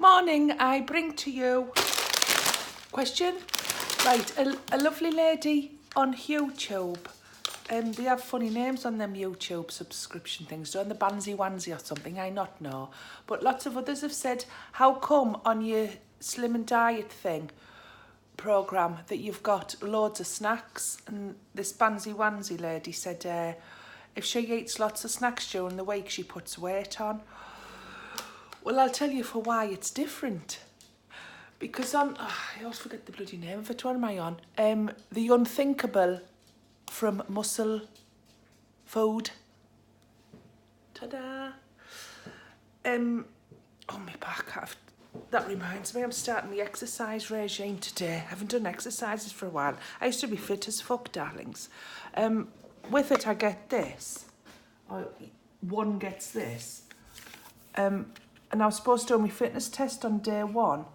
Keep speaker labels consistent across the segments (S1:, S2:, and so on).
S1: morning, I bring to you question. Right, a lovely lady on YouTube. They have funny names on them YouTube subscription things. They're on the Banzy Wanzy or something, I not know. But lots of others have said, how come on your Slim and Diet thing programme that you've got loads of snacks? And this Banzy Wanzy lady said if she eats lots of snacks during the week, she puts weight on. Well, I'll tell you for why it's different. Because I always forget the bloody name of it. What am I on? The Unthinkable from Muscle Food. Ta-da! Oh, my back. That reminds me, I'm starting the exercise regime today. I haven't done exercises for a while. I used to be fit as fuck, darlings. With it, I get this. One gets this. And I was supposed to do my fitness test on day one,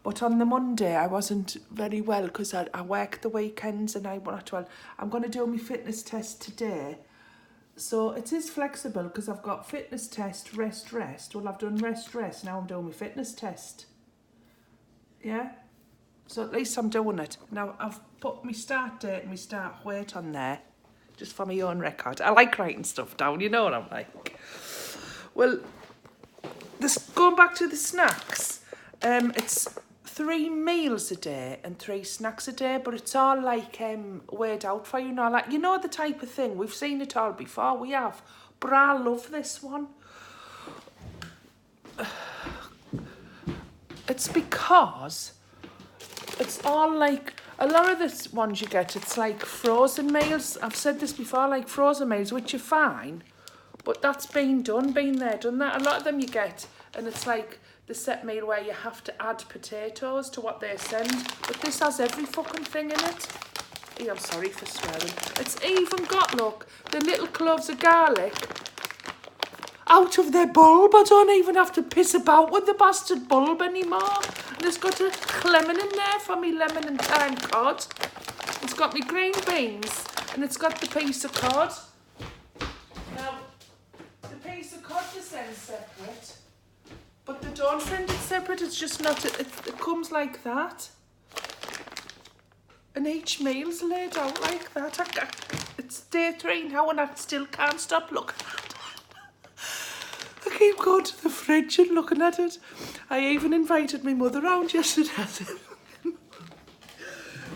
S1: but on the Monday I wasn't very well because I worked the weekends and I'm not well. I'm going to do my fitness test today. So it is flexible because I've got fitness test, rest. Well, I've done rest. Now I'm doing my fitness test. Yeah? So at least I'm doing it. Now I've put my start date and my start weight on there, just for my own record. I like writing stuff down, you know what I'm like. Well, going back to the snacks, it's 3 meals a day and 3 snacks a day, but it's all like weighed out for you now. Like, you know the type of thing, we've seen it all before, we have, but I love this one. It's because it's all like, a lot of the ones you get, it's like frozen meals. I've said this before, like frozen meals, which are fine, but that's been done, been there, done that. A lot of them you get, and it's like the set meal where you have to add potatoes to what they send. But this has every fucking thing in it. Yeah, I'm sorry for swearing. It's even got, look, the little cloves of garlic out of their bulb. I don't even have to piss about with the bastard bulb anymore. And it's got a lemon in there for me lemon and thyme cod. It's got me green beans, and it's got the piece of cod. Now, the piece of cod is then separate, but they don't send it separate. It's just not, it comes like that. And each meal's laid out like that. It's day 3 now and I still can't stop looking at it. I keep going to the fridge and looking at it. I even invited my mother round yesterday.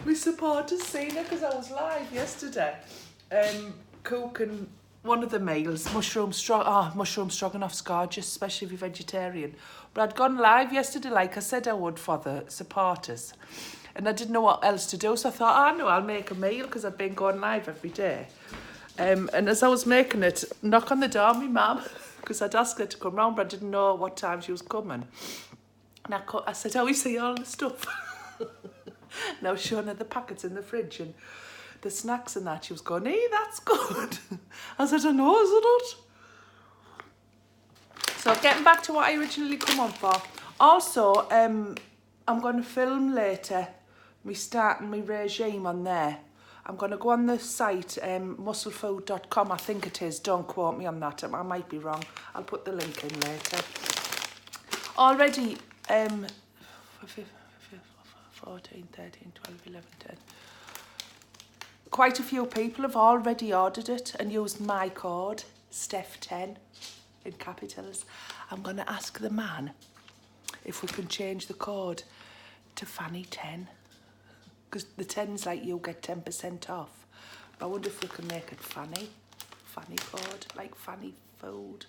S1: My supporters seen her because I was live yesterday. Cooking one of the meals, mushroom stroganoff's gorgeous, especially if you're vegetarian. But I'd gone live yesterday, like I said I would, for the supporters. And I didn't know what else to do, so I thought, no, I'll make a meal because I've been going live every day. And as I was making it, knock on the door, my mum, because I'd asked her to come round, but I didn't know what time she was coming. And I said, we see all the stuff. And I was showing her the packets in the fridge and the snacks and that. She was going, hey, that's good. I said, I know, isn't it? So getting back to what I originally come on for. Also, I'm going to film later me starting my regime on there. I'm going to go on the site, musclefood.com, I think it is. Don't quote me on that. I might be wrong. I'll put the link in later. Already, 14, 13, 12, 11, 10. Quite a few people have already ordered it and used my code, Steph10, in capitals. I'm going to ask the man if we can change the code to Fanny10. Because the 10's like you get 10% off. But I wonder if we can make it Fanny. Fanny code, like Fanny food.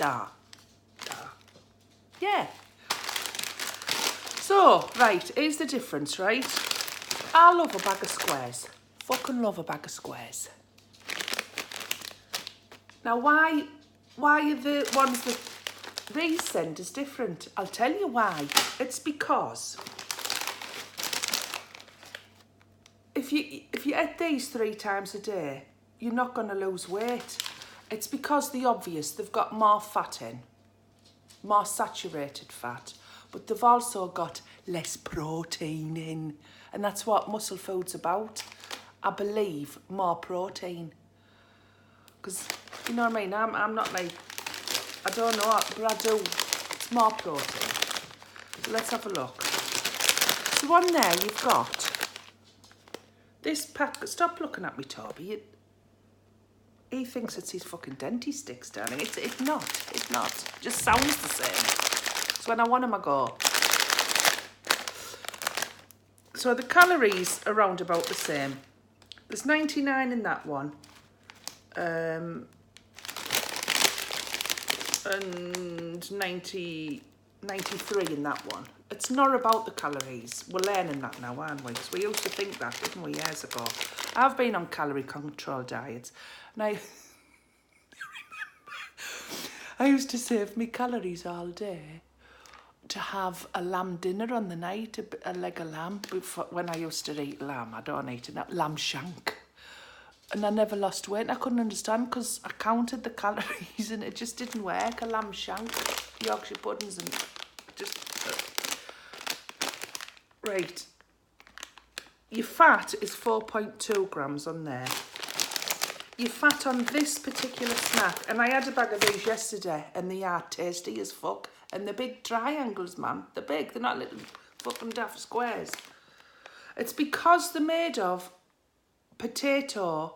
S1: Nah. Yeah. So, right, here's the difference, right? I love a bag of squares. Fucking love a bag of squares. Now, why are the ones that these send is different? I'll tell you why. It's because if you eat these 3 times a day, you're not going to lose weight. It's because the obvious, they've got more fat in, more saturated fat, but they've also got less protein in. And that's what Muscle Food's about. I believe more protein. Because, you know what I mean? I'm not like, I don't know, but I do. It's more protein. So let's have a look. So on there you've got this pack. Stop looking at me, Toby. He thinks it's his fucking dentist sticks, darling. It's not. It's not. It just sounds the same. So when I want them, I go. So the calories are around about the same. There's 99 in that one. And 93 in that one. It's not about the calories. We're learning that now, aren't we? Because we used to think that, didn't we, years ago? I've been on calorie control diets. And I used to save me calories all day to have a lamb dinner on the night, a leg of lamb. Before, when I used to eat lamb, I don't eat enough, lamb shank. And I never lost weight. I couldn't understand because I counted the calories and it just didn't work. A lamb shank, Yorkshire puddings and just... Right. Your fat is 4.2 grams on there. Your fat on this particular snack, and I had a bag of these yesterday and they are tasty as fuck. And the big triangles, man, they're big, they're not little fucking daft squares. It's because they're made of potato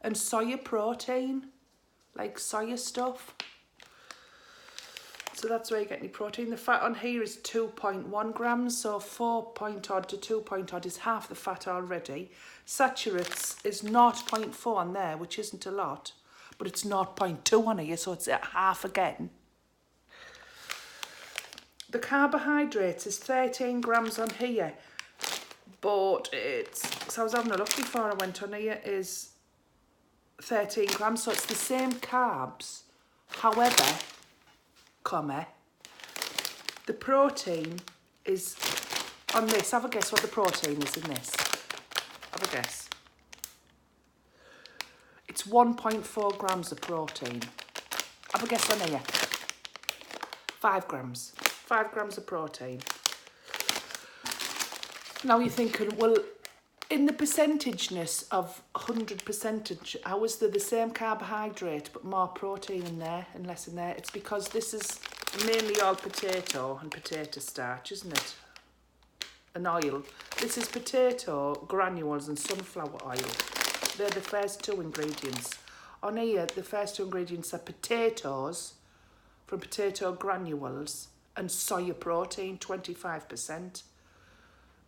S1: and soya protein, like soya stuff. So that's where you get your protein. The fat on here is 2.1 grams, so 4 point odd to 2 point odd is half the fat already. Saturates is 0.4 on there, which isn't a lot, but it's 0.2 on here, so it's at half again. The carbohydrates is 13 grams on here, but it's, because I was having a look before I went on here, is 13 grams, so it's the same carbs. However, the protein is on this. Have a guess what the protein is in this. Have a guess. It's 1.4 grams of protein. Have a guess on here. 5 grams. 5 grams of protein. Now you're thinking, well, in the percentageness of 100%, how is there the same carbohydrate but more protein in there and less in there? It's because this is mainly all potato and potato starch, isn't it? And oil. This is potato granules and sunflower oil. They're the first two ingredients. On here, the first two ingredients are potatoes from potato granules and soya protein, 25%.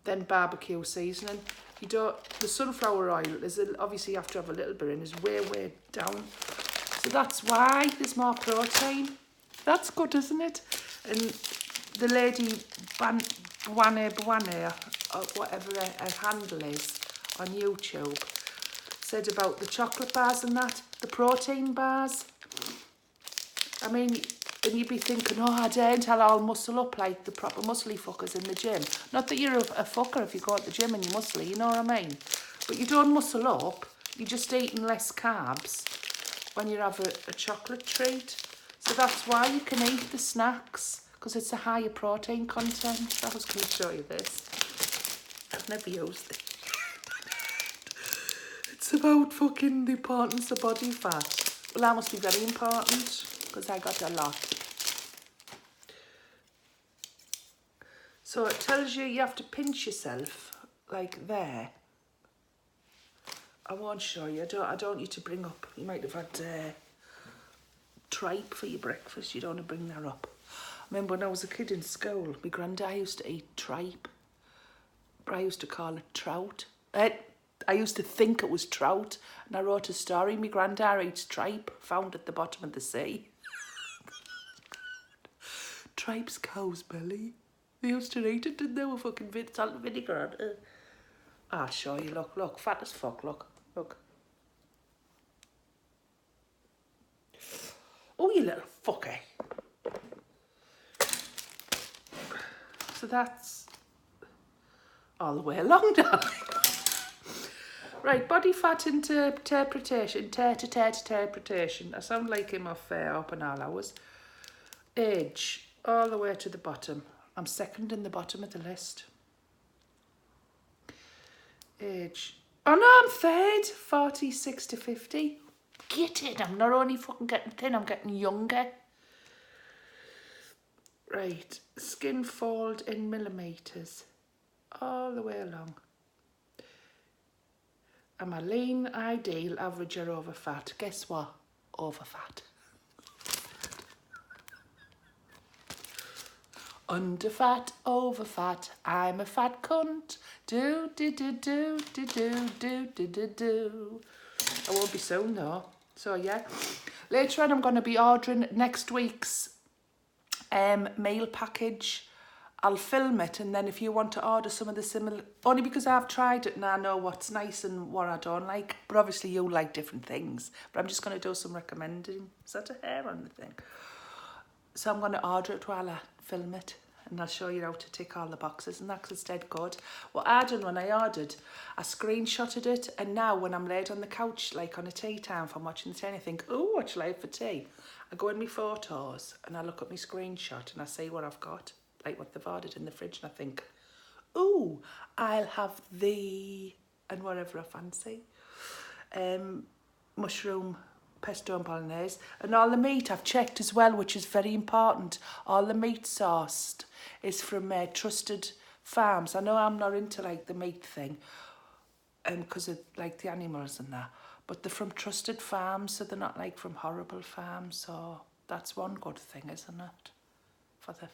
S1: Then barbecue seasoning. You don't. The sunflower oil is obviously you have to have a little bit in. Is way down. So that's why there's more protein. That's good, isn't it? And the lady Bwane, or whatever her handle is on YouTube, said about the chocolate bars and that, the protein bars. I mean, and you'd be thinking, oh, I daren't, I'll all muscle up like the proper muscly fuckers in the gym. Not that you're a fucker if you go to the gym and you're muscly, you know what I mean? But you don't muscle up, you're just eating less carbs when you have a chocolate treat. So that's why you can eat the snacks, because it's a higher protein content. I was going to show you this. I've never used it. It's about fucking the importance of body fat. Well, that must be very important, because I got a lot. So it tells you have to pinch yourself, like there. I won't show you. I don't want you to bring up. You might have had tripe for your breakfast. You don't want to bring that up. I remember when I was a kid in school, my granddad used to eat tripe. But I used to call it trout. I used to think it was trout, and I wrote a story. My granddad eats tripe, found at the bottom of the sea. Tripe's cow's belly. They used to eat it, didn't they? With fucking salt and vinegar. I'll show you. Look, fat as fuck. Look. Oh, you little fucker. So that's all the way along, darling. Right, body fat interpretation. I sound like him off up and all hours. Age, all the way to the bottom. I'm second in the bottom of the list. Age. Oh no, I'm third. 46 to 50. Get it. I'm not only fucking getting thin, I'm getting younger. Right, skin fold in millimetres, all the way along. Am I lean, ideal, average or over fat? Guess what? Over fat. Under fat, over fat, I'm a fat cunt. Do, do, do, do, do, do, do, do, do, do. I won't be soon though. So yeah. Later on I'm going to be ordering next week's meal package. I'll film it, and then if you want to order some of the similar, only because I've tried it and I know what's nice and what I don't like, but obviously you like different things, but I'm just going to do some recommending. Is that a hair on the thing? So I'm going to order it while I film it, and I'll show you how to tick all the boxes and that, 'cause it's dead good. What I done when I ordered, I screenshotted it, and now when I'm laid on the couch, like on a tea time, if I'm watching the telly, I think, oh, what shall I have for tea? I go in my photos and I look at my screenshot and I see what I've got, like what they've ordered in the fridge, and I think, ooh, I'll have the, and whatever I fancy. Mushroom pesto and bolognese. And all the meat I've checked as well, which is very important. All the meat sourced is from trusted farms. I know I'm not into like the meat thing, because of like the animals and that, but they're from trusted farms, so they're not like from horrible farms. So that's one good thing, isn't it? For the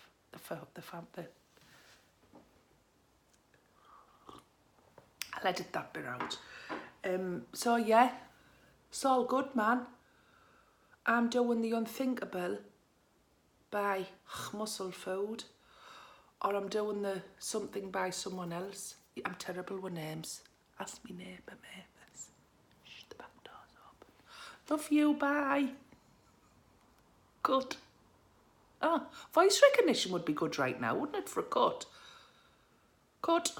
S1: farm. I'll edit that bit out. So yeah, it's all good, man. I'm doing the unthinkable by Muscle Food, or I'm doing the something by someone else. I'm terrible with names. Ask me neighbour Mavis. Shh, the back door's open. Love you, bye. Good. Oh, voice recognition would be good right now, wouldn't it, for a cut? Cut.